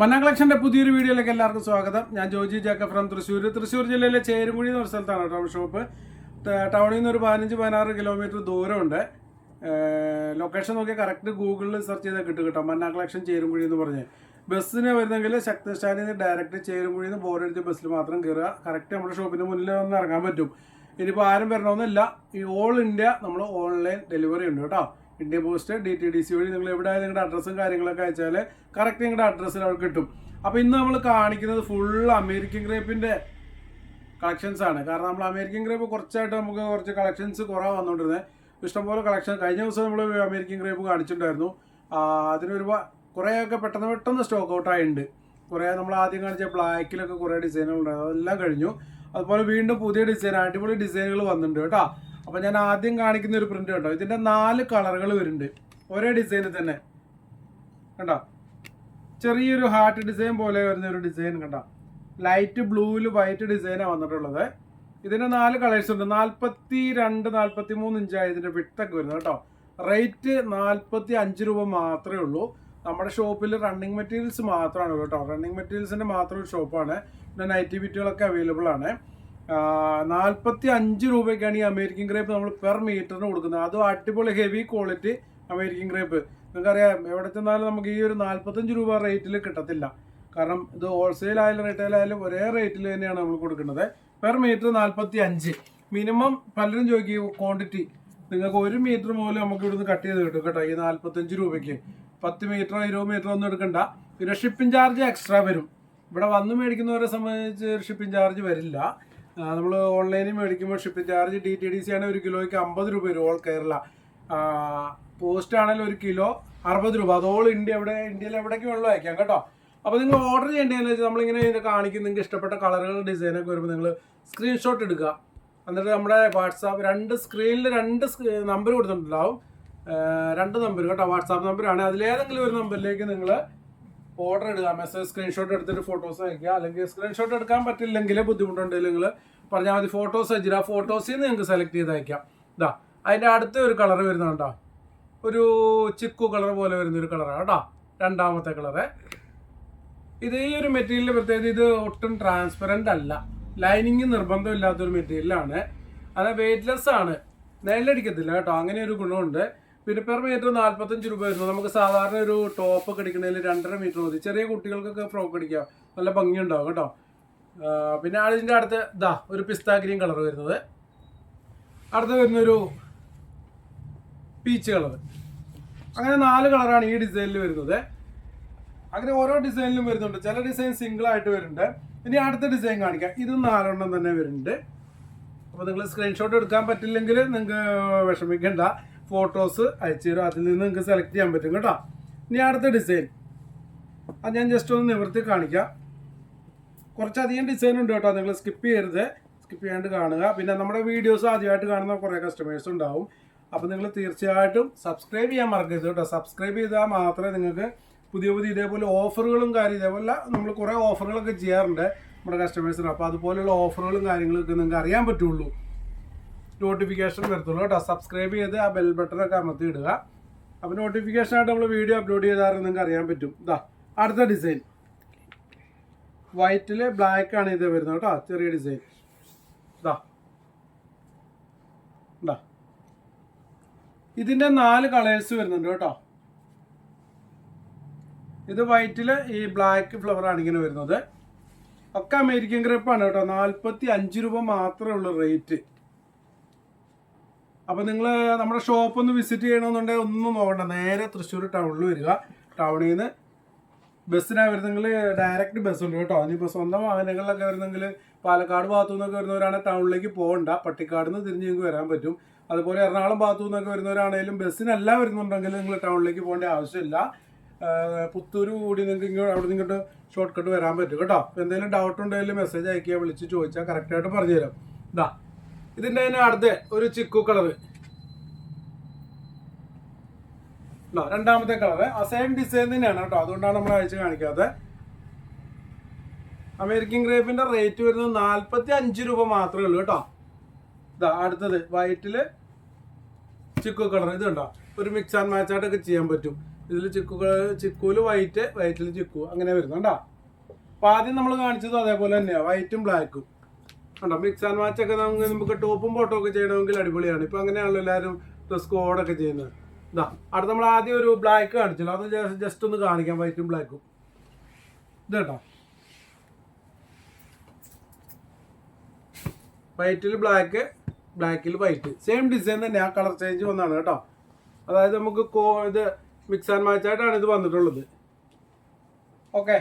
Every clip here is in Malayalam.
മന്ന കളക്ഷൻ്റെ പുതിയൊരു വീഡിയോയിലേക്ക് എല്ലാവർക്കും സ്വാഗതം. ഞാൻ ജോജി ജാക്കബ് ഫ്രം തൃശ്ശൂർ ജില്ലയിലെ ചേരുംകുഴി എന്ന് പറഞ്ഞ സ്ഥലത്താണ് കേട്ടോ ഷോപ്പ്. ടൗണിൽ നിന്ന് ഒരു 15-16 കിലോമീറ്റർ ദൂരമുണ്ട്. ലൊക്കേഷൻ നോക്കിയാൽ കറക്റ്റ് ഗൂഗിളിൽ സെർച്ച് ചെയ്താൽ കിട്ടും കേട്ടോ. മന്ന കളക്ഷൻ ചേരുംകുഴി എന്ന് പറഞ്ഞ് ബസ്സിന് വരുന്നെങ്കിൽ ശക്തി സ്റ്റാൻഡിൽ നിന്ന് ഡയറക്റ്റ് ചേരുംകുഴി നിന്ന് ബോർഡടിച്ച ബസ്സിൽ മാത്രം കയറുക. കറക്റ്റ് നമ്മുടെ ഷോപ്പിന് മുന്നിൽ വന്ന് ഇറങ്ങാൻ പറ്റും. ഇനിയിപ്പോൾ ആരും വരണമെന്നില്ല. ഈ ഓൾ ഇന്ത്യ നമ്മൾ ഓൺലൈൻ ഡെലിവറി ഉണ്ട് കേട്ടോ. ഇന്ത്യ പോസ്റ്റ് DTDC വഴി നിങ്ങൾ എവിടെ നിങ്ങളുടെ അഡ്രസ്സും കാര്യങ്ങളൊക്കെ അയച്ചാൽ കറക്റ്റ് നിങ്ങളുടെ അഡ്രസ്സിൽ അവിടെ കിട്ടും. അപ്പോൾ ഇന്ന് നമ്മൾ കാണിക്കുന്നത് ഫുൾ അമേരിക്കൻ ഗ്രേപ്പിൻ്റെ കളക്ഷൻസ് ആണ്. കാരണം നമ്മൾ അമേരിക്കൻ ഗ്രേപ്പ് കുറച്ചായിട്ട് നമുക്ക് കുറച്ച് കളക്ഷൻസ് കുറവ് വന്നുകൊണ്ടിരുന്നത്. ഇഷ്ടംപോലെ കളക്ഷൻ കഴിഞ്ഞ ദിവസം നമ്മൾ അമേരിക്കൻ ഗ്രേപ്പ് കാണിച്ചിട്ടുണ്ടായിരുന്നു. അതിനൊരു കുറേയൊക്കെ പെട്ടെന്ന് സ്റ്റോക്ക് ഔട്ട് ആയിട്ടുണ്ട്. കുറേ നമ്മൾ ആദ്യം കാണിച്ച ബ്ലാക്കിലൊക്കെ കുറേ ഡിസൈനുകളുണ്ടായിരുന്നു, അതെല്ലാം കഴിഞ്ഞു. അതുപോലെ വീണ്ടും പുതിയ ഡിസൈൻ അടിപൊളി ഡിസൈനുകൾ വന്നിട്ടുണ്ട് കേട്ടോ. അപ്പോൾ ഞാൻ ആദ്യം കാണിക്കുന്ന ഒരു പ്രിന്റ് കേട്ടോ. ഇതിൻ്റെ 4 കളറുകൾ വരുന്നുണ്ട് ഒരേ ഡിസൈനിൽ തന്നെ കണ്ടോ. ചെറിയൊരു ഹാർട്ട് ഡിസൈൻ പോലെ വരുന്ന ഒരു ഡിസൈൻ കണ്ടോ. ലൈറ്റ് ബ്ലൂവിൽ വൈറ്റ് ഡിസൈനാണ് വന്നിട്ടുള്ളത്. ഇതിന് 4 കളേഴ്സ് ഉണ്ട്. 42-43 ഇഞ്ചായി ഇതിൻ്റെ വിട്ടൊക്കെ വരുന്നത് കേട്ടോ. റേറ്റ് 45 രൂപ മാത്രമേ ഉള്ളൂ. നമ്മുടെ ഷോപ്പിൽ റണ്ണിങ് മെറ്റീരിയൽസ് മാത്രമാണ് കേട്ടോ. റണ്ണിങ് മെറ്റീരിയൽസിൻ്റെ മാത്രം ഒരു ഷോപ്പാണ്. പിന്നെ നൈറ്റി ബിറ്റുകളൊക്കെ അവൈലബിൾ ആണ്. 45 രൂപയ്ക്കാണ് ഈ അമേരിക്കൻ ഗ്രേപ്പ് നമ്മൾ പെർ മീറ്ററിന് കൊടുക്കുന്നത്. അതും അടിപൊളി ഹെവി ക്വാളിറ്റി അമേരിക്കൻ ഗ്രേപ്പ്. നിങ്ങൾക്കറിയാം എവിടെ ചെന്നാലും നമുക്ക് ഈ ഒരു 45 രൂപ റേറ്റിൽ കിട്ടത്തില്ല. കാരണം ഇത് ഹോൾസെയിൽ ആയാലും റീറ്റെയിൽ ആയാലും ഒരേ റേറ്റിൽ തന്നെയാണ് നമ്മൾ കൊടുക്കുന്നത്. Per metre 45. മിനിമം പലരും ചോദിക്കും ക്വാണ്ടിറ്റി. നിങ്ങൾക്ക് 1 മീറ്റർ പോലും നമുക്ക് ഇവിടുന്ന് കട്ട് ചെയ്ത് കിട്ടും കേട്ടോ ഈ 45 രൂപയ്ക്ക്. 10 മീറ്ററോ 20 മീറ്ററോ ഒന്നും എടുക്കണ്ട. പിന്നെ ഷിപ്പിംഗ് ചാർജ് എക്സ്ട്രാ വരും. ഇവിടെ വന്ന് മേടിക്കുന്നവരെ സംബന്ധിച്ച് ഷിപ്പിംഗ് ചാർജ് വരില്ല. നമ്മൾ ഓൺലൈനിൽ മേടിക്കുമ്പോൾ ഷിപ്പിംഗ് ചാർജ് DTDC ആണ് 1 കിലോയ്ക്ക് 50 രൂപ വരും ഓൾ കേരള. പോസ്റ്റ് ആണെങ്കിൽ 1 കിലോ 60 രൂപ. അത് ഓൾ ഇന്ത്യയിൽ എവിടേക്ക് വെള്ളം അയക്കാം കേട്ടോ. അപ്പോൾ നിങ്ങൾ ഓർഡർ ചെയ്യേണ്ടതെന്ന് വെച്ചാൽ നമ്മളിങ്ങനെ ഇത് കാണിക്കും. നിങ്ങൾക്ക് ഇഷ്ടപ്പെട്ട കളറുകൾ ഡിസൈനൊക്കെ വരുമ്പോൾ നിങ്ങൾ സ്ക്രീൻഷോട്ട് എടുക്കുക. എന്നിട്ട് നമ്മുടെ വാട്സാപ്പ് സ്ക്രീനിൽ 2 നമ്പർ കൊടുത്തിട്ടുണ്ടാവും. 2 നമ്പർ കേട്ടോ. വാട്സാപ്പ് നമ്പറാണ്. അതിലേതെങ്കിലും ഒരു നമ്പറിലേക്ക് നിങ്ങൾ ഓർഡർ ഇടുക. മെസ്സേജ് സ്ക്രീൻഷോട്ട് എടുത്തിട്ട് ഫോട്ടോസ് അയക്കുക. അല്ലെങ്കിൽ സ്ക്രീൻഷോട്ട് എടുക്കാൻ പറ്റില്ലെങ്കിൽ ബുദ്ധിമുട്ടുണ്ടെങ്കിൽ നിങ്ങൾ പറഞ്ഞാൽ മതി. ഫോട്ടോസ് അയച്ചിട്ട് ആ ഫോട്ടോസിൽ നിന്ന് നിങ്ങൾക്ക് സെലക്ട് ചെയ്ത് അയക്കാം. ഇതാ അതിൻ്റെ അടുത്ത ഒരു കളർ വരുന്നുണ്ടോ. ഒരു ചിക്കു കളർ പോലെ വരുന്നൊരു കളറാണ് കേട്ടോ. രണ്ടാമത്തെ കളറ്. ഇത് ഈ ഒരു മെറ്റീരിയൽ പ്രത്യേകത ഇത് ഒട്ടും ട്രാൻസ്പെറൻ്റ് അല്ല. ലൈനിങ് നിർബന്ധമില്ലാത്തൊരു മെറ്റീരിയലാണ്. അത് വെയ്റ്റ്ലെസ് ആണ്. നെല്ലടിക്കത്തില്ല കേട്ടോ. അങ്ങനെ ഒരു ഗുണമുണ്ട്. പിന്നെ പെർ മീറ്റർ 45 രൂപ വരുന്നു. നമുക്ക് സാധാരണ ഒരു ടോപ്പൊക്കെ അടിക്കണതിൽ 2.5 മീറ്റർ മതി. ചെറിയ കുട്ടികൾക്കൊക്കെ ഫ്രോക്ക് അടിക്കാം, നല്ല ഭംഗിയുണ്ടാവും കേട്ടോ. പിന്നെ അതിൻ്റെ അടുത്ത് ഒരു പിസ്ത ഗ്രീൻ കളർ വരുന്നത്. അടുത്ത് വരുന്നൊരു പീച്ച് കളർ. അങ്ങനെ 4 കളറാണ് ഈ ഡിസൈനിൽ വരുന്നത്. അങ്ങനെ ഓരോ ഡിസൈനിലും വരുന്നുണ്ട്. ചില ഡിസൈൻ സിംഗിൾ ആയിട്ട് വരുന്നുണ്ട്. ഇനി അടുത്ത ഡിസൈൻ കാണിക്കാം. ഇത് 4 എണ്ണം തന്നെ വരുന്നുണ്ട്. അപ്പോൾ നിങ്ങൾ സ്ക്രീൻഷോട്ട് എടുക്കാൻ പറ്റില്ലെങ്കിൽ നിങ്ങൾക്ക് വിഷമിക്കേണ്ട. ഫോട്ടോസ് അയച്ചു തരും. അതിൽ നിന്ന് നിങ്ങൾക്ക് സെലക്ട് ചെയ്യാൻ പറ്റും കേട്ടോ. ഇനി അടുത്ത ഡിസൈൻ അത് ഞാൻ ജസ്റ്റ് ഒന്ന് നിവർത്തി കാണിക്കാം. കുറച്ചധികം ഡിസൈൻ ഉണ്ട് കേട്ടോ. നിങ്ങൾ സ്കിപ്പ് ചെയ്യരുത്. സ്കിപ്പ് ചെയ്യാണ്ട് കാണുക. പിന്നെ നമ്മുടെ വീഡിയോസ് ആദ്യമായിട്ട് കാണുന്ന കുറേ കസ്റ്റമേഴ്സ് ഉണ്ടാവും. അപ്പോൾ നിങ്ങൾ തീർച്ചയായിട്ടും സബ്സ്ക്രൈബ് ചെയ്യാൻ മറക്കരുത് കേട്ടോ. സബ്സ്ക്രൈബ് ചെയ്താൽ മാത്രമേ നിങ്ങൾക്ക് പുതിയ ഇതേപോലെ ഓഫറുകളും ഇതേപോലെ നമ്മൾ കുറേ ഓഫറുകളൊക്കെ ചെയ്യാറുണ്ട് നമ്മുടെ കസ്റ്റമേഴ്സിന്. അപ്പോൾ അതുപോലെയുള്ള ഓഫറുകളും കാര്യങ്ങളൊക്കെ നിങ്ങൾക്ക് അറിയാൻ പറ്റുള്ളൂ, നോട്ടിഫിക്കേഷൻ വരത്തുള്ളൂ കേട്ടോ. സബ്സ്ക്രൈബ് ചെയ്ത് ആ ബെൽ ബട്ടണൊക്കെ അമർത്തി ഇടുക. അപ്പോൾ നോട്ടിഫിക്കേഷനായിട്ട് നമ്മൾ വീഡിയോ അപ്ലോഡ് ചെയ്താൽ നിങ്ങൾക്ക് അറിയാൻ പറ്റും. അടുത്ത ഡിസൈൻ വൈറ്റിൽ ബ്ലാക്ക് ആണ് ഇത് വരുന്നത് കേട്ടോ. ചെറിയ ഡിസൈൻ. ഇതിൻ്റെ 4 കളേഴ്സ് വരുന്നുണ്ട് കേട്ടോ. ഇത് വൈറ്റിൽ ഈ ബ്ലാക്ക് ഫ്ലവറാണ് ഇങ്ങനെ വരുന്നത്. ഒക്കെ അമേരിക്കൻ ഗ്രേപ്പാണ് കേട്ടോ. 45 രൂപ മാത്രമേ ഉള്ളൂ റേറ്റ്. അപ്പോൾ നിങ്ങൾ നമ്മുടെ ഷോപ്പ് ഒന്ന് വിസിറ്റ് ചെയ്യണമെന്നുണ്ടെങ്കിൽ ഒന്നും നോക്കണ്ട. നേരെ തൃശ്ശൂർ ടൗണിൽ വരിക. ടൗണിൽ നിന്ന് ബസ്സിനാണ് വരുന്നെങ്കിൽ ഡയറക്റ്റ് ബസ്സുണ്ട് കേട്ടോ. ഇനിയിപ്പോൾ സ്വന്തം വാഹനങ്ങളിലൊക്കെ വരുന്നെങ്കിൽ പാലക്കാട് ഭാഗത്തു നിന്നൊക്കെ വരുന്നവരാണെങ്കിൽ ടൗണിലേക്ക് പോകണ്ട. പട്ടിക്കാട് നിന്ന് തിരിഞ്ഞ് നിങ്ങൾക്ക് വരാൻ പറ്റും. അതുപോലെ എറണാകുളം ഭാഗത്തു നിന്നൊക്കെ വരുന്നവരാണെങ്കിലും ബസ്സിനല്ല വരുന്നുണ്ടെങ്കിൽ നിങ്ങൾ ടൗണിലേക്ക് പോകേണ്ട ആവശ്യമില്ല. പുത്തൂർ കൂടി നിങ്ങൾക്ക് അവിടെ നിന്ന് ഇങ്ങോട്ട് ഷോർട്ട് കട്ട് വരാൻ പറ്റും കേട്ടോ. അപ്പോൾ എന്തെങ്കിലും ഡൗട്ട് ഉണ്ടെങ്കിൽ മെസ്സേജ് അയക്കുക, വിളിച്ച് ചോദിച്ചാൽ കറക്റ്റായിട്ട് പറഞ്ഞുതരാം. ഇതിൻ്റെ തന്നെ അടുത്ത ഒരു ചിക്കു കളർ. രണ്ടാമത്തെ കളറ് ആ സെയിം ഡിസൈൻ തന്നെയാണ് കേട്ടോ. അതുകൊണ്ടാണ് നമ്മൾ അയച്ച് കാണിക്കാത്തത്. അമേരിക്കൻ ഗ്രേപ്പിന്റെ റേറ്റ് വരുന്നത് 45 രൂപ മാത്രമേ ഉള്ളൂ കേട്ടോ. അടുത്തത് വൈറ്റില് ചിക്കു കളർ. ഇത് കണ്ടോ, ഒരു മിക്സ് ആൻഡ് മാച്ച് ആയിട്ടൊക്കെ ചെയ്യാൻ പറ്റും. ഇതിൽ ചിക്കുവിൽ വൈറ്റ്, വൈറ്റിൽ ചിക്കു അങ്ങനെ വരുന്നുണ്ടോ. അപ്പോൾ ആദ്യം നമ്മൾ കാണിച്ചത് അതേപോലെ തന്നെയാണ്, വൈറ്റും ബ്ലാക്കും ഉണ്ടോ. മിക്സ് ആൻഡ് മാച്ച് ഒക്കെ നമുക്ക് ടോപ്പും ബോട്ടും ഒക്കെ ചെയ്യണമെങ്കിൽ അടിപൊളിയാണ്. ഇപ്പോൾ അങ്ങനെയാണല്ലോ എല്ലാവരും ഡ്രസ് കോഡൊക്കെ ചെയ്യുന്നത്. ഇതാ അടുത്ത് നമ്മൾ ആദ്യം ഒരു ബ്ലാക്ക് കാണിച്ചല്ലോ, അത് ജസ്റ്റ് ഒന്ന് കാണിക്കാം, വൈറ്റും ബ്ലാക്കും. ഇത് കേട്ടോ, വൈറ്റിൽ ബ്ലാക്ക്, ബ്ലാക്കിൽ വൈറ്റ്, സെയിം ഡിസൈൻ തന്നെ, ആ കളർ ചേഞ്ച് വന്നാണ് കേട്ടോ. അതായത് നമുക്ക് ഇത് മിക്സ് ആൻഡ് മാച്ച് ആയിട്ടാണ് ഇത് വന്നിട്ടുള്ളത്. ഓക്കെ,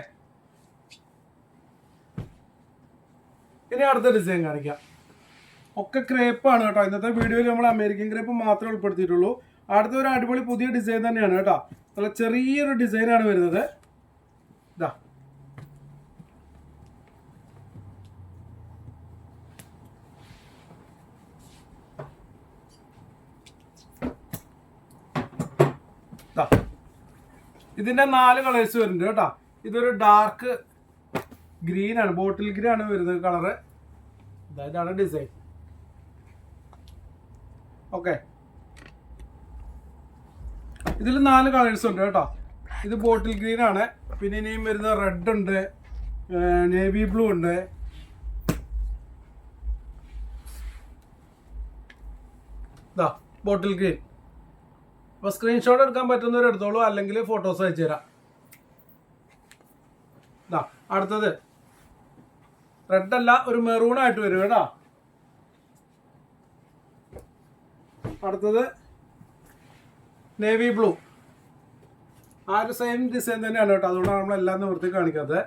ഇനി അടുത്ത ഡിസൈൻ കാണിക്കാം. ഒക്കെ ക്രേപ്പാണ് കേട്ടോ. ഇന്നത്തെ വീഡിയോയിൽ നമ്മൾ അമേരിക്കൻ ക്രേപ്പ് മാത്രമേ ഉൾപ്പെടുത്തിയിട്ടുള്ളൂ. അടുത്ത ഒരു അടിപൊളി പുതിയ ഡിസൈൻ തന്നെയാണ് കേട്ടോ. നല്ല ചെറിയൊരു ഡിസൈനാണ് വരുന്നത്. ഇതാ ഇതിന്റെ 4 കളേഴ്സ് വരുന്നുണ്ട് കേട്ടോ. ഇതൊരു ഡാർക്ക് ഗ്രീൻ ആണ്, ബോട്ടിൽ ഗ്രീൻ ആണ് വരുന്നത് കളറ്. ഇതാണ് ഡിസൈൻ. ഓക്കെ, ഇതിൽ 4 കളേഴ്സ് ഉണ്ട് കേട്ടോ. ഇത് ബോട്ടിൽ ഗ്രീൻ ആണ്. പിന്നെ ഇനിയും വരുന്ന റെഡ് ഉണ്ട്, നേവി ബ്ലൂ ഉണ്ട്, ഇതാ ബോട്ടിൽ ഗ്രീൻ. അപ്പോൾ സ്ക്രീൻഷോട്ട് എടുക്കാൻ പറ്റുന്നവർ എടുത്തോളൂ, അല്ലെങ്കിൽ ഫോട്ടോസ് അയച്ചു തരാം. ഇതാ അടുത്തത് റെഡ് അല്ല, ഒരു മെറൂൺ ആയിട്ട് വരും കേട്ടോ. അടുത്തത് നേവി ബ്ലൂ, ആ ഒരു സെയിം ഡിസൈൻ തന്നെയാണ് കേട്ടോ. അതുകൊണ്ടാണ് നമ്മളെല്ലാം നിവൃത്തി കാണിക്കാത്തത്.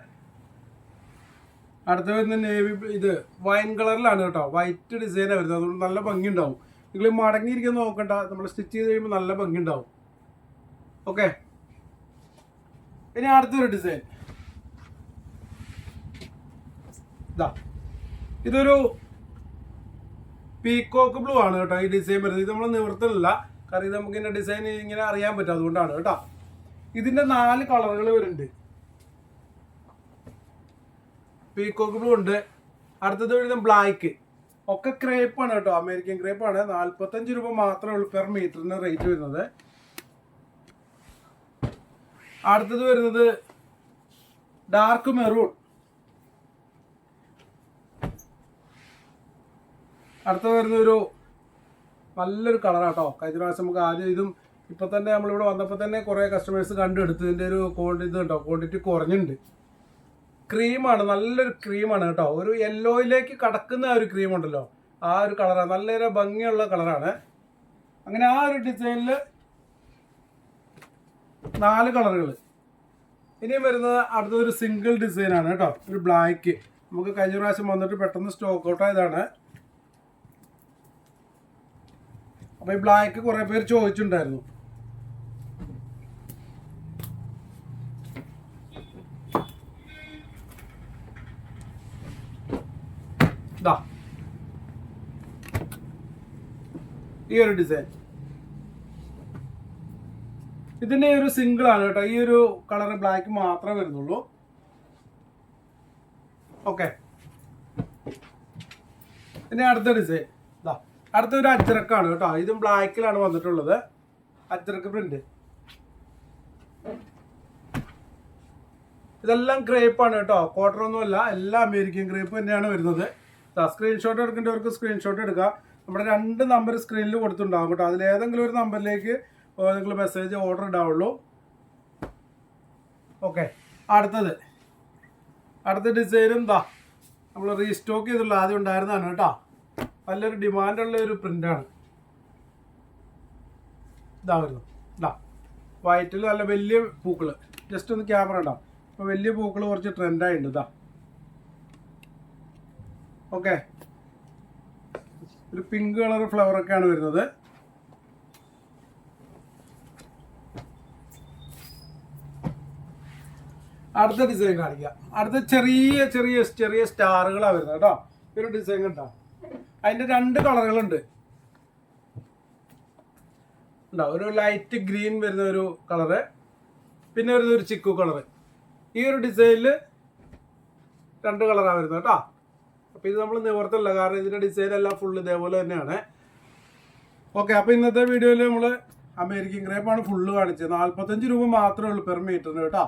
അടുത്ത വരുന്ന നേവി ഇത് വൈൻ കളറിലാണ് കേട്ടോ, വൈറ്റ് ഡിസൈനാണ് വരുന്നത്. അതുകൊണ്ട് നല്ല ഭംഗി ഉണ്ടാവും. നിങ്ങൾ മടങ്ങിയിരിക്കുന്ന നോക്കണ്ട, നമ്മൾ സ്റ്റിച്ച് ചെയ്ത് കഴിയുമ്പോൾ നല്ല ഭംഗി ഉണ്ടാവും. ഓക്കെ, ഇനി അടുത്തൊരു ഡിസൈൻ. ഇതാ ഇതൊരു പീക്കോക്ക് ബ്ലൂ ആണ് കേട്ടോ ഈ ഡിസൈൻ വരുന്നത്. ഇത് നമ്മൾ നിവർത്തലില്ല, കാരണം ഇത് നമുക്ക് ഇതിൻ്റെ ഡിസൈൻ ഇങ്ങനെ അറിയാൻ പറ്റും, അതുകൊണ്ടാണ് കേട്ടോ. ഇതിൻ്റെ 4 കളറുകൾ വരുന്നുണ്ട്. പീക്കോക്ക് ബ്ലൂ ഉണ്ട്, അടുത്തത് വരുന്നത് ബ്ലാക്ക്. ഒക്കെ ക്രേപ്പാണ് കേട്ടോ, അമേരിക്കൻ ക്രേപ്പാണ്. 45 രൂപ മാത്രമേ ഉള്ളൂ പെർ മീറ്ററിന് റേറ്റ് വരുന്നത്. അടുത്തത് വരുന്നത് ഡാർക്ക് മെറൂൺ. അടുത്തത് വരുന്നൊരു നല്ലൊരു കളറാട്ടോ. കഴിഞ്ഞ പ്രാവശ്യം നമുക്ക് ആദ്യം ഇതും ഇപ്പം തന്നെ നമ്മളിവിടെ വന്നപ്പോൾ തന്നെ കുറേ കസ്റ്റമേഴ്സ് കണ്ടെടുത്ത് ഇതിൻ്റെ ഒരു ഇത് കേട്ടോ, ക്വാണ്ടിറ്റി കുറഞ്ഞിട്ടുണ്ട്. ക്രീമാണ്, നല്ലൊരു ക്രീമാണ് കേട്ടോ. ഒരു യെല്ലോയിലേക്ക് കടക്കുന്ന ഒരു ക്രീം ഉണ്ടല്ലോ, ആ ഒരു കളറാണ്, നല്ലൊരു ഭംഗിയുള്ള കളറാണ്. അങ്ങനെ ആ ഒരു ഡിസൈനിൽ 4 കളറുകൾ. ഇനിയും വരുന്നത് അടുത്തൊരു സിംഗിൾ ഡിസൈനാണ് കേട്ടോ, ഒരു ബ്ലാക്ക്. നമുക്ക് കഴിഞ്ഞ പ്രാവശ്യം വന്നിട്ട് പെട്ടെന്ന് സ്റ്റോക്ക് ഔട്ട് ആയതാണ്. അപ്പോൾ ഈ ബ്ലാക്ക് കുറേ പേര് ചോദിച്ചിട്ടുണ്ടായിരുന്നു. ഇതാ ഈ ഒരു ഡിസൈൻ, ഇതിന്റെ ഒരു സിംഗിൾ ആണ് കേട്ടോ. ഈ ഒരു കളർ ബ്ലാക്ക് മാത്രമേ വരുന്നുള്ളൂ. ഓക്കെ, ഇനി അടുത്ത ഡിസൈൻ. ഇതാ അടുത്തൊരു അജ്രക്കാണ് കേട്ടോ. ഇതും ബ്ലാക്കിലാണ് വന്നിട്ടുള്ളത്, അജ്രക്ക് പ്രിന്റ്. ഇതെല്ലാം ക്രേപ്പാണ് കേട്ടോ, കോട്ടൺ ഒന്നുമല്ല, എല്ലാം അമേരിക്കൻ ക്രേപ്പ് തന്നെയാണ് വരുന്നത്. സ്ക്രീൻഷോട്ട് എടുക്കേണ്ടവർക്ക് സ്ക്രീൻഷോട്ട് എടുക്കുക. നമ്മുടെ 2 നമ്പർ സ്ക്രീനിൽ കൊടുത്തിട്ടുണ്ടാകും കേട്ടോ. അതിലേതെങ്കിലും ഒരു നമ്പറിലേക്ക് നിങ്ങൾ മെസ്സേജ് ഓർഡർ ഇടാവുള്ളൂ. ഓക്കെ, അടുത്ത ഡിസൈനും എന്താ നമ്മൾ റീസ്റ്റോക്ക് ചെയ്തുള്ള ആദ്യം ഉണ്ടായിരുന്നതാണ് കേട്ടോ. നല്ലൊരു ഡിമാൻഡുള്ള ഒരു പ്രിൻ്റാണ്. ഇതാ വരുന്നു, ഇതാ വൈറ്റിൽ നല്ല വലിയ പൂക്കൾ. ജസ്റ്റ് ഒന്ന് ക്യാമറ ഉണ്ടാവും. ഇപ്പോൾ വലിയ പൂക്കൾ കുറച്ച് ട്രെൻഡായിട്ടുണ്ട്. ഇതാ ഓക്കെ, ഒരു പിങ്ക് കളർ ഫ്ലവറൊക്കെയാണ് വരുന്നത്. അടുത്ത ഡിസൈൻ കാണിക്കാം. അടുത്ത ചെറിയ ചെറിയ ചെറിയ സ്റ്റാറുകളാണ് വരുന്നത് കേട്ടോ. ഈ ഒരു ഡിസൈൻ കണ്ടോ, അതിൻ്റെ 2 കളറുകളുണ്ട്. ഉണ്ടാവും ഒരു ലൈറ്റ് ഗ്രീൻ വരുന്ന ഒരു കളറ്, പിന്നെ വരുന്ന ഒരു ചിക്കു കളറ്. ഈ ഒരു ഡിസൈനിൽ 2 കളറാണ് വരുന്നത് കേട്ടോ. അപ്പോൾ ഇത് നമ്മൾ നിവർത്തല്ല, കാരണം ഇതിൻ്റെ ഡിസൈൻ എല്ലാം ഫുള്ള് ഇതേപോലെ തന്നെയാണ്. ഓക്കെ, അപ്പോൾ ഇന്നത്തെ വീഡിയോയിൽ നമ്മൾ അമേരിക്കൻ ഗ്രേപ്പാണ് ഫുള്ള് കാണിച്ചത്. 45 രൂപ മാത്രമേ ഉള്ളൂ പെർ മീറ്ററിന് കേട്ടോ.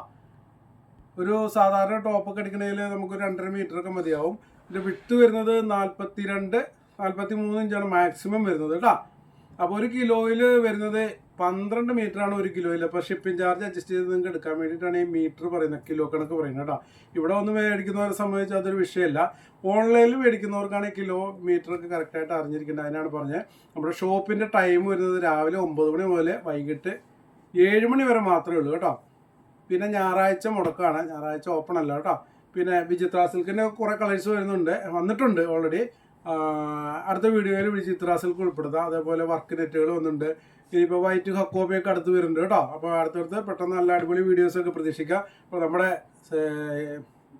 ഒരു സാധാരണ ടോപ്പൊക്കെ അടിക്കണമെങ്കിൽ നമുക്ക് 2.5 മീറ്ററൊക്കെ മതിയാവും. ഇതിൻ്റെ വിട്ട് വരുന്നത് 42-43 ഇഞ്ചാണ് മാക്സിമം വരുന്നത് കേട്ടോ. അപ്പോൾ ഒരു കിലോയിൽ വരുന്നത് 12 മീറ്ററാണ് ഒരു കിലോയിൽ. അപ്പോൾ ഷിപ്പിംഗ് ചാർജ് അഡ്ജസ്റ്റ് ചെയ്ത് നിങ്ങൾക്ക് എടുക്കാൻ വേണ്ടിയിട്ടാണ് ഈ മീറ്റർ പറയുന്നത്, കിലോ കണക്ക് പറയുന്നത് കേട്ടോ. ഇവിടെ ഒന്ന് മേടിക്കുന്നവരെ സംബന്ധിച്ച് അതൊരു വിഷയമല്ല. ഓൺലൈനിൽ മേടിക്കുന്നവർക്കാണ് കിലോ മീറ്ററൊക്കെ കറക്റ്റായിട്ട് അറിഞ്ഞിരിക്കേണ്ടത്. അതിനാണ് പറഞ്ഞത്. നമ്മുടെ ഷോപ്പിൻ്റെ ടൈം വരുന്നത് രാവിലെ 9 മണി മുതൽ വൈകിട്ട് 7 മണി വരെ മാത്രമേ ഉള്ളൂ കേട്ടോ. പിന്നെ ഞായറാഴ്ച മുടക്കമാണ്, ഞായറാഴ്ച ഓപ്പൺ അല്ല കേട്ടോ. പിന്നെ വിചിത്ര സിൽക്കിൻ്റെ കുറേ കളേഴ്സ് വന്നിട്ടുണ്ട് ഓൾറെഡി. അടുത്ത വീഡിയോയിൽ വിചിത്ര സിൽക്ക് ഉൾപ്പെടുത്താം. അതേപോലെ വർക്ക് നെറ്റുകൾ വന്നിട്ടുണ്ട്. ഇനിയിപ്പോൾ വൈറ്റ് ഹക്കോബയൊക്കെ അടുത്ത് വരുന്നുണ്ട് കേട്ടോ. അപ്പോൾ അടുത്തടുത്ത് പെട്ടെന്ന് നല്ല അടിപൊളി വീഡിയോസൊക്കെ പ്രതീക്ഷിക്കുക. അപ്പോൾ നമ്മുടെ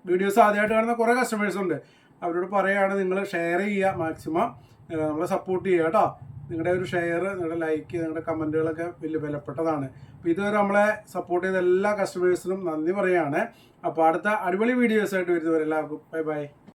വീഡിയോസ് ആദ്യമായിട്ട് കാണുന്ന കുറേ കസ്റ്റമേഴ്സ് ഉണ്ട്. അവരോട് പറയുകയാണ് നിങ്ങൾ ഷെയർ ചെയ്യുക, മാക്സിമം നമ്മളെ സപ്പോർട്ട് ചെയ്യുക കേട്ടോ. നിങ്ങളുടെ ഒരു ഷെയർ, നിങ്ങളുടെ ലൈക്ക്, നിങ്ങളുടെ കമൻറ്റുകളൊക്കെ വലിയ വിലപ്പെട്ടതാണ്. അപ്പോൾ ഇതുവരെ നമ്മളെ സപ്പോർട്ട് ചെയ്ത എല്ലാ കസ്റ്റമേഴ്സിനും നന്ദി പറയുകയാണ്. അപ്പോൾ അടുത്ത അടിപൊളി വീഡിയോസായിട്ട് വരുന്നവരെല്ലാവർക്കും ബൈ ബൈ.